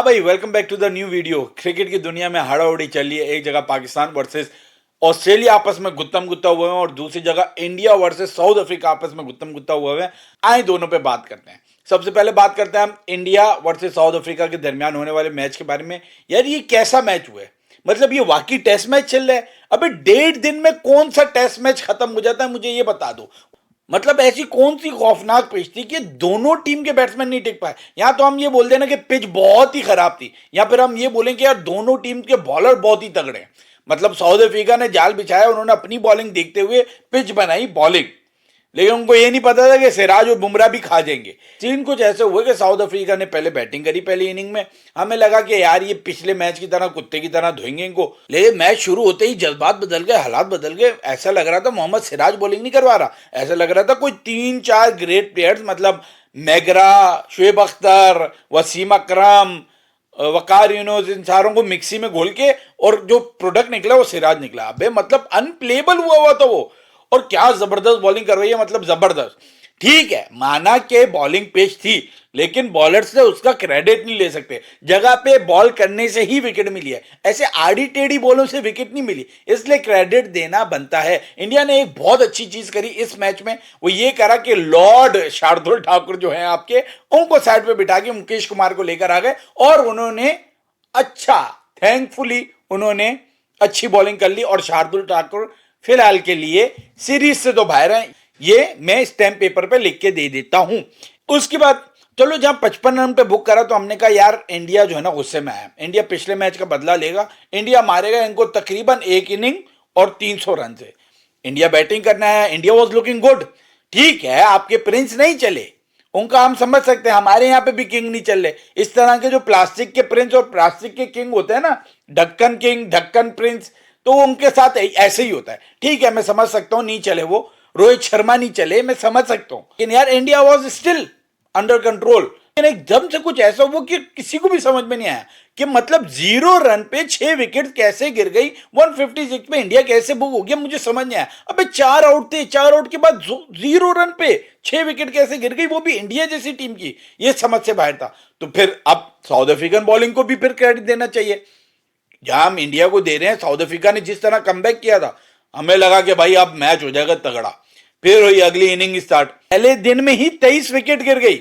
हाँ भाई, welcome back to the new video. Cricket की दुनिया में हड़ाउड़ी चल रही है। एक जगह पाकिस्तान वर्सेस ऑस्ट्रेलिया आपस में गुत्तम गुत्ता हुए हैं और दूसरी जगह इंडिया वर्सेस साउथ अफ्रीका आपस में गुत्तम गुत्ता हुए हैं। आए दोनों पे बात करते हैं। सबसे पहले बात करते हैं हम इंडिया वर्सेस साउथ अफ्रीका के दरमियान होने वाले मैच के बारे में। यार ये कैसा मैच हुआ है? मतलब ये वाकई टेस्ट मैच चल रहा है? अबे 1.5 दिन में कौन सा टेस्ट मैच खत्म हो जाता है, मुझे ये बता दो। मतलब ऐसी कौन सी खौफनाक पिच थी कि दोनों टीम के बैट्समैन नहीं टिक पाए? यहां तो हम ये बोल देना कि पिच बहुत ही खराब थी, या फिर हम ये बोलें कि यार दोनों टीम के बॉलर बहुत ही तगड़े हैं। मतलब साउथ अफ्रीका ने जाल बिछाया, उन्होंने अपनी बॉलिंग देखते हुए पिच बनाई बॉलिंग, लेकिन उनको ये नहीं पता था कि सिराज और बुमराह भी खा जाएंगे। सीन कुछ ऐसे हुए कि साउथ अफ्रीका ने पहले बैटिंग करी पहली इनिंग में। हमें लगा कि यार ये पिछले मैच की तरह कुत्ते की तरह धोएंगे इनको, लेकिन मैच शुरू होते ही जज्बात बदल गए, हालात बदल गए। ऐसा लग रहा था मोहम्मद सिराज बॉलिंग नहीं करवा रहा, ऐसा लग रहा था कोई 3-4 ग्रेट प्लेयर्स, मतलब मैगरा, शुएब अख्तर, वसीम अकरम, वकार यूनुस, इन सारों को मिक्सी में घोल के और जो प्रोडक्ट निकला वो सिराज निकला। अबे मतलब अनप्लेबल हुआ था वो। और क्या जबरदस्त बॉलिंग कर रही है, मतलब जबरदस्त। ठीक है, माना के बॉलिंग पेश थी, लेकिन बॉलर से उसका क्रेडिट नहीं ले सकते। जगह पे बॉल करने से ही विकेट मिली है, ऐसे आड़ी टेढ़ी बॉलों से विकेट नहीं मिली, इसलिए क्रेडिट देना बनता है। इंडिया ने एक बहुत अच्छी चीज करी इस मैच में, वो ये करा कि लॉर्ड शार्दुल ठाकुर जो है आपके, उनको साइड पे बिठा के मुकेश कुमार को लेकर आ गए और उन्होंने थैंकफुली उन्होंने अच्छी बॉलिंग कर ली। और शार्दुल ठाकुर फिलहाल के लिए सीरीज से तो बाहर है, ये मैं स्टैम्प पेपर पे लिख के दे देता हूं। उसके बाद चलो, जहां 55 रन पे बुक करा तो हमने कहा यार इंडिया जो है ना गुस्से में आया, इंडिया पिछले मैच का बदला लेगा, इंडिया मारेगा इनको तकरीबन एक इनिंग और 300 रन से। इंडिया बैटिंग करना है, इंडिया वॉज लुकिंग गुड। ठीक है, आपके प्रिंस नहीं चले, उनका हम समझ सकते हैं, हमारे यहां पे भी किंग नहीं चल रहे। इस तरह के जो प्लास्टिक के प्रिंस और प्लास्टिक के किंग होते हैं ना, ढक्कन किंग, ढक्कन प्रिंस, तो उनके साथ ऐसे ही होता है। ठीक है, मैं समझ सकता हूं नहीं चले वो, रोहित शर्मा नहीं चले, मैं समझ सकता हूं, लेकिन यार India was still under control. लेकिन एकदम से कुछ ऐसा हुआ कि किसी को भी समझ में नहीं आया कि मतलब 0 रन पे 6 विकेट कैसे गिर गई, 156 पे इंडिया कैसे बुक हो गया, मुझे समझ नहीं आया। अबे 4 आउट थे, 4 आउट के बाद 0 रन पे 6 विकेट कैसे गिर गई, वो भी इंडिया जैसी टीम की, ये समझ से बाहर था। तो फिर अब साउथ अफ्रीकन बॉलिंग को भी फिर क्रेडिट देना चाहिए। जहां हम इंडिया को दे रहे हैं, साउथ अफ्रीका ने जिस तरह कमबैक किया था, हमें लगा कि भाई अब मैच हो जाएगा तगड़ा। फिर हुई अगली इनिंग स्टार्ट, पहले दिन में ही 23 विकेट गिर गई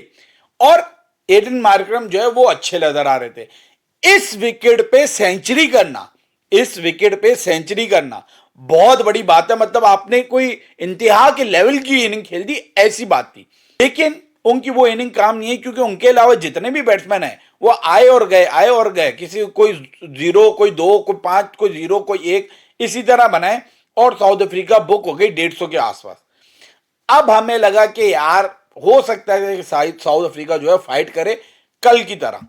और एडन मार्करम जो है वो अच्छे नजर आ रहे थे। इस विकेट पे सेंचुरी करना, इस विकेट पे सेंचुरी करना बहुत बड़ी बात है। मतलब आपने कोई इंतहा के लेवल की इनिंग खेल दी, ऐसी बात थी। लेकिन उनकी वो इनिंग काम नहीं है, क्योंकि उनके अलावा जितने भी बैट्समैन हैं वो आए और गए, आए और गए। किसी कोई 0, कोई 2, कोई 5, कोई 0, कोई 1, इसी तरह बनाए और साउथ अफ्रीका बुक हो गई 150 के आसपास। अब हमें लगा कि यार हो सकता है कि साउथ अफ्रीका जो है फाइट करे कल की तरह,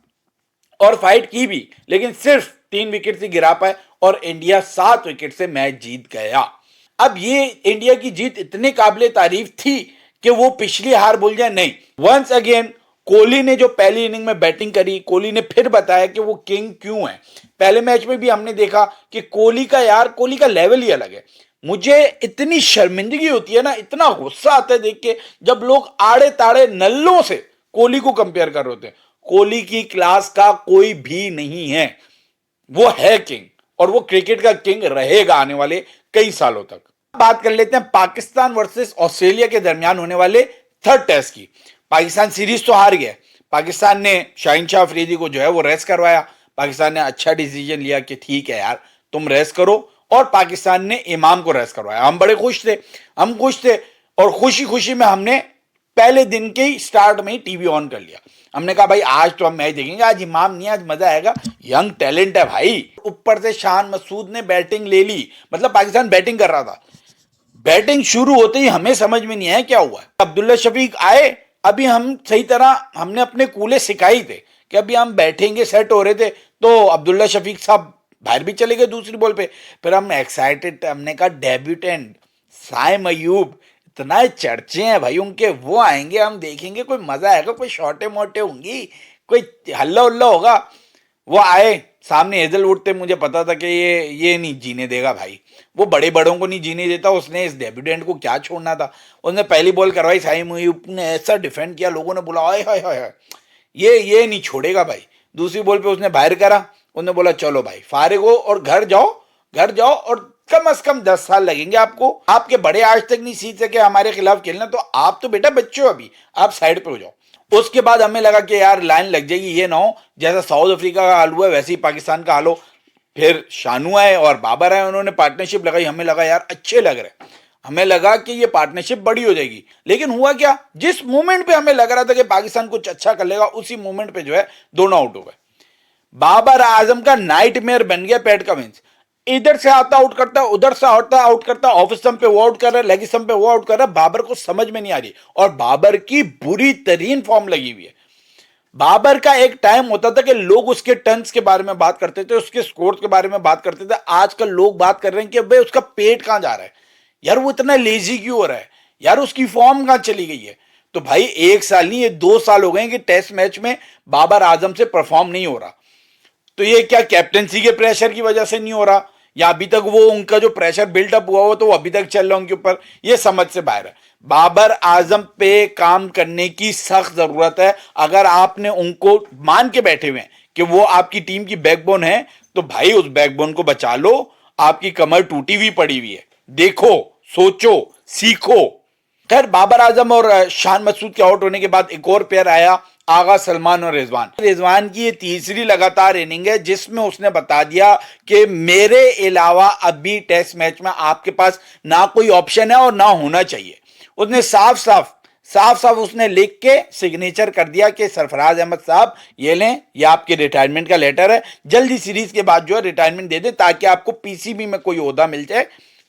और फाइट की भी, लेकिन सिर्फ 3 विकेट से गिरा पाए और इंडिया 7 विकेट से मैच जीत गया। अब ये इंडिया की जीत इतने काबिले तारीफ थी कि वो पिछली हार भूल जाए नहीं। वंस अगेन कोहली ने जो पहली इनिंग में बैटिंग करी, कोहली ने फिर बताया कि वो किंग क्यों है। पहले मैच में भी हमने देखा कि कोहली का लेवल ही अलग है। मुझे इतनी शर्मिंदगी होती है ना, इतना गुस्सा आता है देख के, जब लोग आड़े ताड़े नल्लों से कोहली को कंपेयर कर रहे होते हैं। कोहली की क्लास का कोई भी नहीं है, वो है किंग, और वो क्रिकेट का किंग रहेगा आने वाले कई सालों तक। बात कर लेते हैं पाकिस्तान वर्सेस ऑस्ट्रेलिया के दरमियान होने वाले थर्ड टेस्ट की। पाकिस्तान सीरीज तो हार गया, पाकिस्तान ने शाहीन शाह अफरीदी को जो है वो रेस्ट करवाया। पाकिस्तान ने अच्छा डिसीजन लिया कि ठीक है यार तुम रेस्ट करो, और पाकिस्तान ने इमाम को रेस्ट करवाया। हम बड़े खुश थे, हम खुश थे, और खुशी खुशी में हमने पहले दिन के ही स्टार्ट में ही टीवी ऑन कर लिया। हमने कहा भाई आज तो हम मैच देखेंगे, आज इमाम नहीं, आज मजा आएगा, यंग टैलेंट है भाई। ऊपर से शान मसूद ने बैटिंग ले ली, मतलब पाकिस्तान बैटिंग कर रहा था। बैटिंग शुरू होते ही हमें समझ में नहीं आया क्या हुआ। अब्दुल्ला शफीक आए, अभी हम सही तरह हमने अपने कूले सिखाई थे कि अभी हम बैठेंगे, सेट हो रहे थे, तो अब्दुल्ला शफीक साहब बाहर भी चले गए दूसरी बॉल पे। फिर हम एक्साइटेड, हमने कहा डेब्यूटेंट साइम अयूब, इतना चर्चे हैं भाई उनके, वो आएंगे, हम देखेंगे, कोई मजा आएगा, कोई शॉर्टे मोटे होंगी, कोई हल्ला उल्ला होगा। वो आए, सामने हेजलवुड थे, मुझे पता था कि ये नहीं जीने देगा भाई, वो बड़े बड़ों को नहीं जीने देता, उसने इस डेब्यूटेंट को क्या छोड़ना था। उसने पहली बॉल करवाई, साइम अयूब ने ऐसा डिफेंड किया, लोगों ने बोला हाय हाय हाय, ये नहीं छोड़ेगा भाई। दूसरी बॉल पे उसने बाहर करा, उन्होंने बोला चलो भाई फारिग हो और घर जाओ और कम से कम 10 साल लगेंगे आपको, आपके बड़े आज तक नहीं सीख सके हमारे खिलाफ खेलना, तो आप तो बेटा बच्चे हो अभी, आप साइड पे हो जाओ। उसके बाद हमें लगा कि यार लाइन लग जाएगी, ये ना हो जैसा साउथ अफ्रीका का हाल हुआ है वैसे ही पाकिस्तान का हाल हो। फिर शानू आए और बाबर आए, उन्होंने पार्टनरशिप लगाई, हमें लगा यार अच्छे लग रहे, हमें लगा कि ये पार्टनरशिप बड़ी हो जाएगी। लेकिन हुआ क्या, जिस मोमेंट पे हमें लग रहा था कि पाकिस्तान कुछ अच्छा कर लेगा, उसी मोमेंट पे जो है दोनों आउट हो गए। बाबर आजम का नाइटमेयर बन गया पैट कमिंस, इधर से आता आउट करता, उधर से आता आउट करता, ऑफ स्टंप पे वो आउट कर रहा है, लेग स्टंप पे वो आउट कर रहा है, बाबर को समझ में नहीं आ रही, और बाबर की बुरी तरीन फॉर्म लगी हुई है। बाबर का एक टाइम होता था कि लोग उसके टन्स के बारे में बात करते थे, उसके स्कोर के बारे में बात करते थे, आजकल लोग बात कर रहे हैं कि भाई उसका पेट कहां जा रहा है, यार वो इतना लेजी क्यों हो रहा है, यार उसकी फॉर्म कहां चली गई है। तो भाई 1 साल नहीं, ये 2 साल हो गए कि टेस्ट मैच में बाबर आजम से परफॉर्म नहीं हो रहा। तो ये क्या कैप्टनसी के प्रेशर की वजह से नहीं हो रहा, या अभी तक वो उनका जो प्रेशर बिल्डअप हुआ हो तो वो अभी तक चल रहा है उनके ऊपर, ये समझ से बाहर है। बाबर आजम पे काम करने की सख्त जरूरत है। अगर आपने उनको मान के बैठे हुए हैं कि वो आपकी टीम की बैकबोन है, तो भाई उस बैकबोन को बचा लो। आपकी कमर टूटी हुई पड़ी हुई है, देखो, सोचो, सीखो। खैर बाबर आजम और शान मसूद के आउट होने के बाद एक और पेयर आया, आगा सलमान और रिजवान की ये तीसरी लगातार इनिंग है जिसमें उसने बता दिया कि मेरे अलावा अभी टेस्ट मैच में आपके पास ना कोई ऑप्शन है और ना होना चाहिए। उसने साफ साफ उसने लिख के सिग्नेचर कर दिया कि सरफराज अहमद साहब ये लें, ये आपके रिटायरमेंट का लेटर है, जल्दी सीरीज के बाद जो है रिटायरमेंट दे दें ताकि आपको पीसीबी में कोई ओहदा मिल जाए,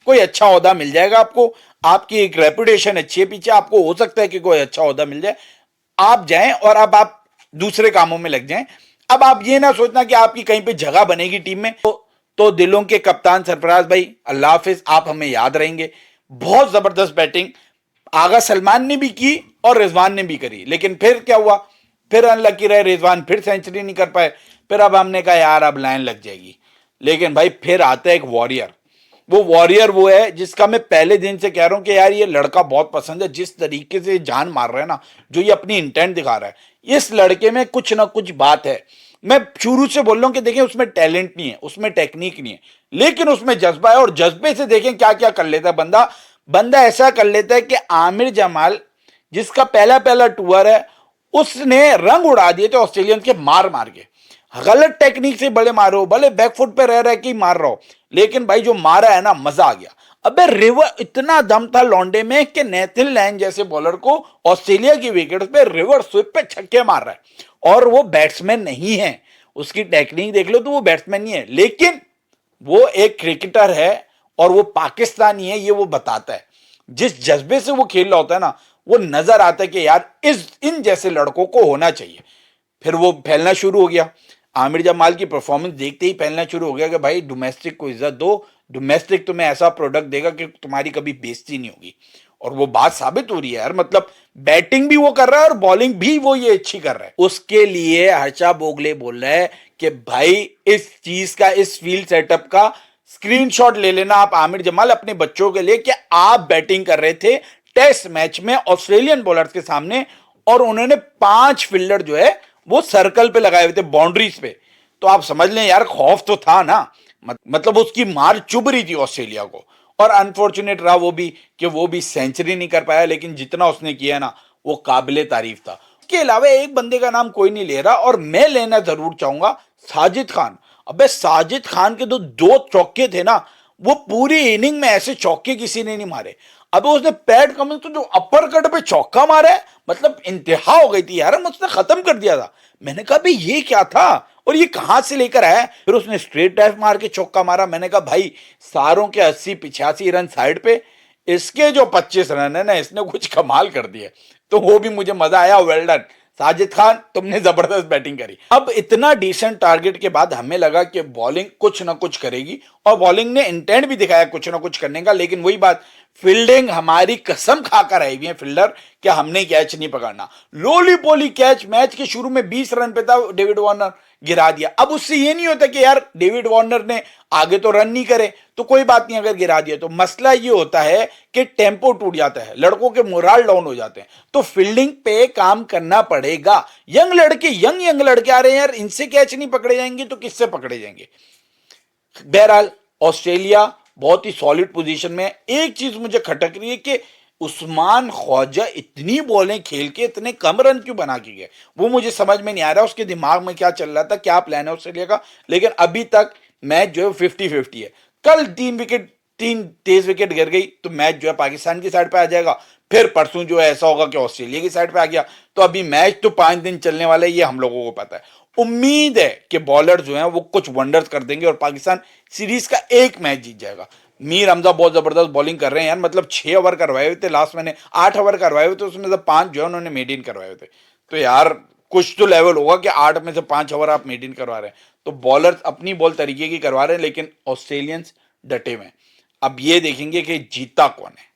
कोई अच्छा ओहदा मिल जाएगा आपको, आपकी एक रेपुटेशन अच्छी है पीछे, आपको हो सकता है कि कोई अच्छा ओहदा मिल जाए, आप जाएं और अब आप दूसरे कामों में लग जाएं। अब आप ये ना सोचना कि आपकी कहीं पे जगह बनेगी टीम में। तो दिलों के कप्तान सरफराज भाई अल्लाह हाफिज, आप हमें याद रहेंगे। बहुत जबरदस्त बैटिंग आगा सलमान ने भी की और रिजवान ने भी करी, लेकिन फिर क्या हुआ, फिर अनलकी रहे, रिजवान फिर सेंचुरी नहीं कर पाए। फिर अब हमने कहा यार अब लाइन लग जाएगी, लेकिन भाई फिर आता है एक वॉरियर। वो वॉरियर वो है जिसका मैं पहले दिन से कह रहा हूं कि यार ये लड़का बहुत पसंद है, जिस तरीके से जान मार रहा है ना, जो ये अपनी इंटेंट दिखा रहा है, इस लड़के में कुछ ना कुछ बात है। मैं शुरू से बोल रहा हूं कि देखें उसमें टैलेंट नहीं है, उसमें टेक्निक नहीं है, लेकिन उसमें जज्बा है, और जज्बे से देखें क्या क्या कर लेता है बंदा ऐसा कर लेता है कि आमिर जमाल जिसका पहला पहला टूर है, उसने रंग उड़ा दिए थे ऑस्ट्रेलियन के मार मार के। गलत टेक्निक से भले मारो, भले बैकफुट पे रह के ही मार रहा हो, लेकिन भाई जो मारा है ना, मजा आ गया। अबे रिवर इतना दम था लॉन्डे में कि नेथन लैन जैसे बॉलर को ऑस्ट्रेलिया की विकेट पे रिवर स्वीप पे छक्के मार रहा है, और वो बैट्समैन नहीं है, उसकी टेक्निक देख लो तो वो बैट्समैन नहीं है, लेकिन वो एक क्रिकेटर है और वो पाकिस्तानी है, ये वो बताता है। जिस जज्बे से वो खेल रहा होता है ना, वो नजर आता है कि यार इन जैसे लड़कों को होना चाहिए। फिर वो फैलना शुरू हो गया, आमिर जमाल की परफॉर्मेंस देखते ही फैलना शुरू हो गया कि भाई डोमेस्टिक को इज्जत दो, डोमेस्टिक तुम्हें ऐसा प्रोडक्ट देगा कि तुम्हारी कभी बेइज्जती नहीं होगी। और वो बात साबित हो रही है यार, मतलब बैटिंग भी वो कर रहा है और बॉलिंग भी वो ये अच्छी कर रहा है। उसके लिए हर्षा बोगले बोल रहा है कि भाई इस चीज का, इस फील्ड सेटअप का स्क्रीनशॉट ले लेना आप आमिर जमाल अपने बच्चों के लिए, कि आप बैटिंग कर रहे थे टेस्ट मैच में ऑस्ट्रेलियन बॉलर्स के सामने, और उन्होंने 5 फील्डर जो है वो सर्कल पे लगाए हुए थे, बाउंड्रीज पे। तो आप समझ लें यार, खौफ तो था ना, मतलब उसकी मार चुभ रही थी ऑस्ट्रेलिया को। और अनफॉर्चुनेट रहा वो भी कि वो भी सेंचुरी नहीं कर पाया, लेकिन जितना उसने किया ना वो काबिले तारीफ था। उसके अलावा एक बंदे का नाम कोई नहीं ले रहा, और मैं लेना जरूर चाहूंगा, साजिद खान। अबे साजिद खान के तो 2 चौके थे ना, वो पूरी इनिंग में ऐसे चौके किसी ने नहीं मारे। अब उसने पैट कमिंस तो जो अपर कट पे चौका मारा है, मतलब इंतहा हो गई थी यार, मुझसे खत्म कर दिया था। मैंने कहा भाई ये क्या था और ये कहां से लेकर आया। फिर उसने स्ट्रेट ड्राइव मार के चौका मारा। मैंने कहा भाई सारों के 80-85 रन साइड पे, इसके जो 25 रन है ना, इसने कुछ कमाल कर दिया। तो वो भी मुझे मजा आया। वेल डन साजिद खान, तुमने जबरदस्त बैटिंग करी। अब इतना डिसेंट टारगेट के बाद हमें लगा कि बॉलिंग कुछ ना कुछ करेगी, और बॉलिंग ने इंटेंट भी दिखाया कुछ ना कुछ करने का। लेकिन वही बात, फील्डिंग हमारी कसम खाकर आई हुई है फील्डर कि हमने कैच नहीं पकड़ना। रोली पोली कैच, मैच के शुरू में 20 रन पे था, डेविड वार्नर गिरा दिया। अब उससे ये नहीं होता कि यार डेविड वार्नर ने आगे तो रन नहीं करे तो कोई बात नहीं अगर गिरा दिया, तो मसला ये होता है कि टेम्पो टूट जाता है, लड़कों के मोराल डाउन हो जाते हैं। तो फील्डिंग पे काम करना पड़ेगा। यंग लड़के यंग लड़के आ रहे हैं यार, इनसे कैच नहीं पकड़े जाएंगे तो किससे पकड़े जाएंगे। बहरहाल ऑस्ट्रेलिया बहुत ही सॉलिड पोजीशन में है। एक चीज मुझे खटक रही है कि उस्मान ख्वाजा इतनी बॉलें खेल के इतने कम रन क्यों बना के गए, वो मुझे समझ में नहीं आ रहा उसके दिमाग में क्या चल रहा था, क्या प्लान है ऑस्ट्रेलिया का। लेकिन अभी तक मैच जो है 50-50 है। कल 3 तेज विकेट गिर गई तो मैच जो है पाकिस्तान की साइड पे आ जाएगा, फिर परसों जो है ऐसा होगा कि ऑस्ट्रेलिया की साइड पे आ गया। तो अभी मैच तो 5 दिन चलने वाला है, ये हम लोगों को पता है। उम्मीद है कि बॉलर जो हैं वो कुछ वंडर्स कर देंगे और पाकिस्तान सीरीज का एक मैच जीत जाएगा। मीर हमजा बहुत जबरदस्त बॉलिंग कर रहे हैं यार, मतलब 6 ओवर करवाए हुए थे लास्ट, मैंने 8 ओवर करवाए हुए थे, उसमें से 5 जो है उन्होंने मेड इन करवाए हुए थे। तो यार कुछ तो लेवल होगा कि 8 में से 5 ओवर आप मेड इन करवा रहे हैं। तो बॉलर अपनी बॉल तरीके की करवा रहे हैं, लेकिन ऑस्ट्रेलियंस डटे हुए हैं। अब ये देखेंगे कि जीता कौन है।